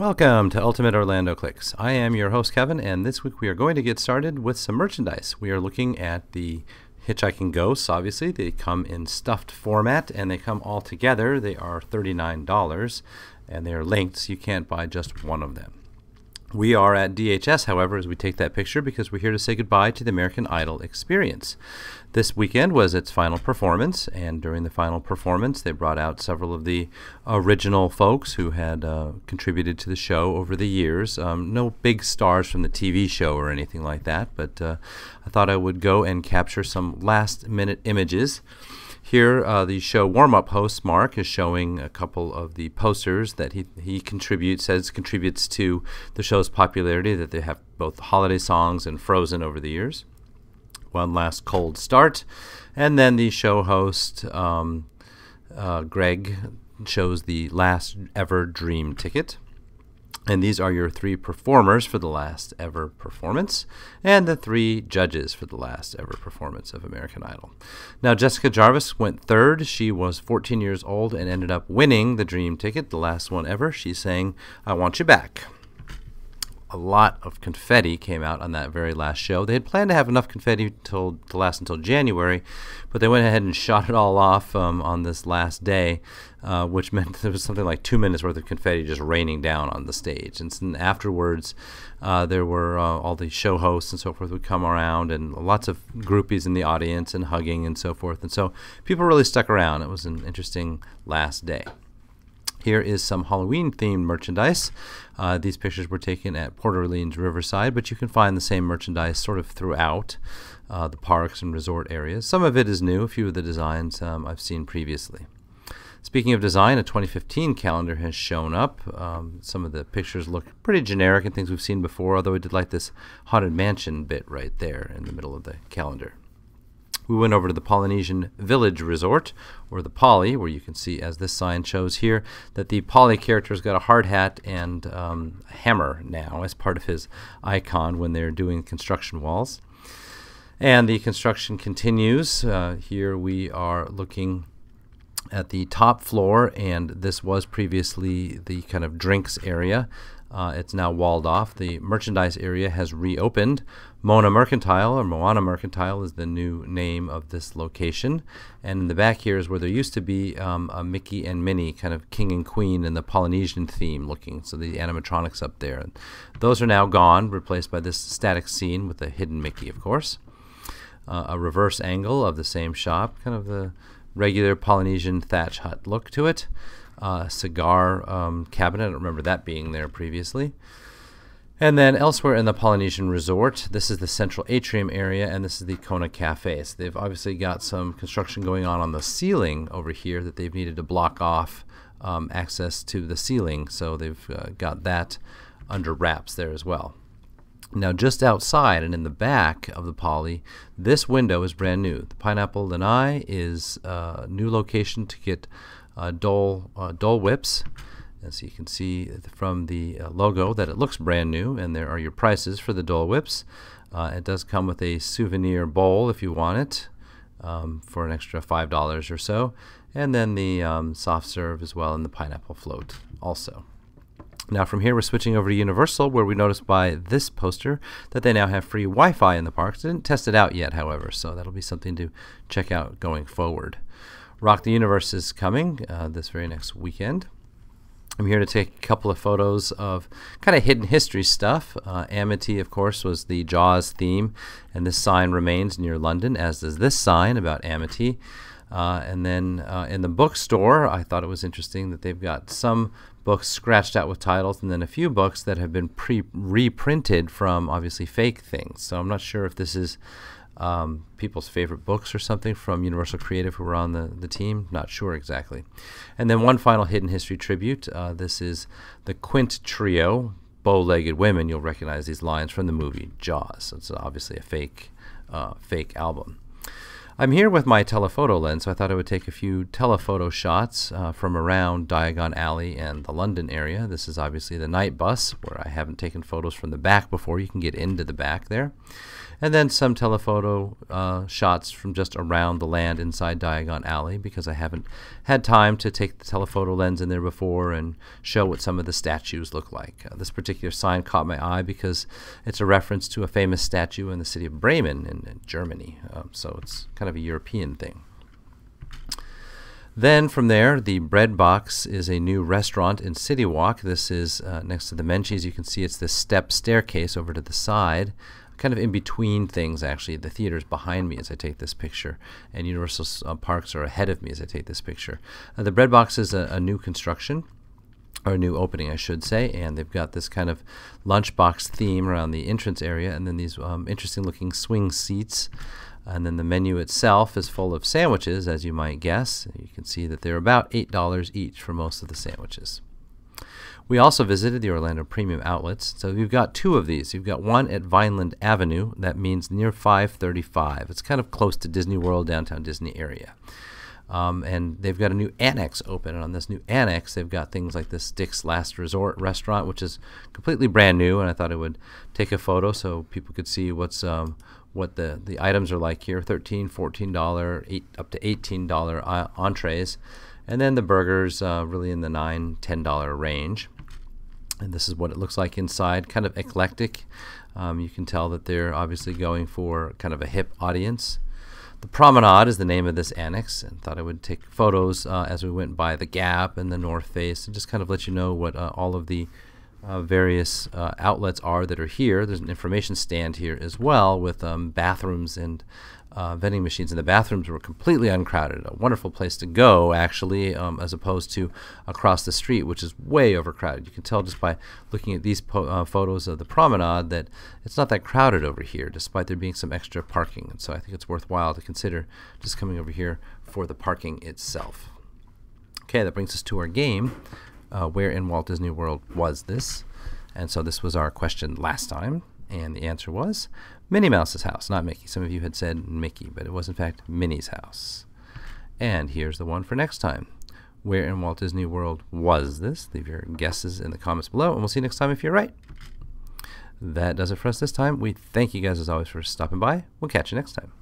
Welcome to Ultimate Orlando Clicks. I am your host Kevin, and this week we are going to get started with some merchandise. We are looking at the Hitchhiking Ghosts. Obviously, they come in stuffed format and they come all together. They are $39 and they are linked, so you can't buy just one of them. We are at DHS, however, as we take that picture because we're here to say goodbye to the American Idol experience. This weekend was its final performance, and during the final performance they brought out several of the original folks who had contributed to the show over the years. No big stars from the TV show or anything like that, but I thought I would go and capture some last-minute images. Here, the show warm-up host, Mark, is showing a couple of the posters that he contributes to the show's popularity, that they have both holiday songs and Frozen over the years. One last cold start. And then the show host, Greg, shows the last ever dream ticket. And these are your three performers for the last ever performance and the three judges for the last ever performance of American Idol. Now, Jessica Jarvis went third. She was 14 years old and ended up winning the dream ticket, the last one ever. She sang, "I Want You Back." A lot of confetti came out on that very last show. They had planned to have enough confetti to last until January, but they went ahead and shot it all off on this last day, which meant there was something like 2 minutes worth of confetti just raining down on the stage. And afterwards, there were all the show hosts and so forth would come around, and lots of groupies in the audience and hugging and so forth. And so people really stuck around. It was an interesting last day. Here is some Halloween-themed merchandise. These pictures were taken at Port Orleans Riverside, but you can find the same merchandise sort of throughout the parks and resort areas. Some of it is new. A few of the designs I've seen previously. Speaking of design, a 2015 calendar has shown up. Some of the pictures look pretty generic and things we've seen before, although I did like this Haunted Mansion bit right there in the middle of the calendar. We went over to the Polynesian Village Resort, or the Poly, where you can see, as this sign shows here, that the Poly character's got a hard hat and a hammer now as part of his icon when they're doing construction walls. And the construction continues. Here we are looking at the top floor, and this was previously the kind of drinks area. It's now walled off. The merchandise area has reopened. Moana Mercantile is the new name of this location. And in the back here is where there used to be a Mickey and Minnie, kind of king and queen in the Polynesian theme looking. So the animatronics up there. Those are now gone, replaced by this static scene with a hidden Mickey, of course. A reverse angle of the same shop, kind of the regular Polynesian thatch hut look to it. Cigar cabinet. I don't remember that being there previously. And then elsewhere in the Polynesian Resort, this is the central atrium area, and this is the Kona Cafe. So they've obviously got some construction going on the ceiling over here that they've needed to block off access to the ceiling. So they've got that under wraps there as well. Now, just outside and in the back of the Poly, this window is brand new. The Pineapple Lanai is a new location to get Dole Whips. As you can see from the logo that it looks brand new, and there are your prices for the Dole Whips. It does come with a souvenir bowl if you want it for an extra $5 or so, and then the soft serve as well, and the pineapple float also. Now from here we're switching over to Universal, where we noticed by this poster that they now have free Wi-Fi in the parks. They didn't test it out yet, however, so that'll be something to check out going forward. Rock the Universe is coming this very next weekend. I'm here to take a couple of photos of kind of hidden history stuff. Amity, of course, was the Jaws theme, and this sign remains near London, as does this sign about Amity. And then in the bookstore, I thought it was interesting that they've got some books scratched out with titles, and then a few books that have been reprinted from obviously fake things. So I'm not sure if this is people's favorite books or something from Universal Creative who were on the team. Not sure exactly. And then one final hidden history tribute. This is the Quint Trio, Bow-Legged Women. You'll recognize these lines from the movie Jaws. So it's obviously a fake album. I'm here with my telephoto lens, so I thought I would take a few telephoto shots from around Diagon Alley and the London area. This is obviously the night bus, where I haven't taken photos from the back before. You can get into the back there. And then some telephoto shots from just around the land inside Diagon Alley, because I haven't had time to take the telephoto lens in there before and show what some of the statues look like. This particular sign caught my eye because it's a reference to a famous statue in the city of Bremen in Germany, so it's kind of a European thing. Then from there, the Bread Box is a new restaurant in City Walk. This is next to the Menchie's. You can see it's this step staircase over to the side, kind of in between things, actually. The theater's behind me as I take this picture, and Universal Parks are ahead of me as I take this picture. The Bread Box is a new construction, or a new opening, I should say, and they've got this kind of lunchbox theme around the entrance area, and then these interesting looking swing seats. And then the menu itself is full of sandwiches, as you might guess. You can see that they're about $8 each for most of the sandwiches. We also visited the Orlando Premium Outlets. So you've got two of these. You've got one at Vineland Avenue. That means near 535. It's kind of close to Disney World, downtown Disney area. And they've got a new annex open. And on this new annex, they've got things like this Dick's Last Resort restaurant, which is completely brand new. And I thought I would take a photo so people could see what's what the items are like here. $13, $14, up to $18 entrees. And then the burgers really in the $9, $10 range. And this is what it looks like inside, kind of eclectic. You can tell that they're obviously going for kind of a hip audience. The Promenade is the name of this annex, and thought I would take photos as we went by the Gap and the North Face, and just kind of let you know what all of the various outlets are that are here. There's an information stand here as well with bathrooms and vending machines, and the bathrooms were completely uncrowded. A wonderful place to go, actually, as opposed to across the street, which is way overcrowded. You can tell just by looking at these photos of the Promenade that it's not that crowded over here, despite there being some extra parking. And so I think it's worthwhile to consider just coming over here for the parking itself. Okay, that brings us to our game. Where in Walt Disney World was this? And so this was our question last time, and the answer was Minnie Mouse's house, not Mickey. Some of you had said Mickey, but it was in fact Minnie's house. And here's the one for next time. Where in Walt Disney World was this? Leave your guesses in the comments below, and we'll see you next time if you're right. That does it for us this time. We thank you guys as always for stopping by. We'll catch you next time.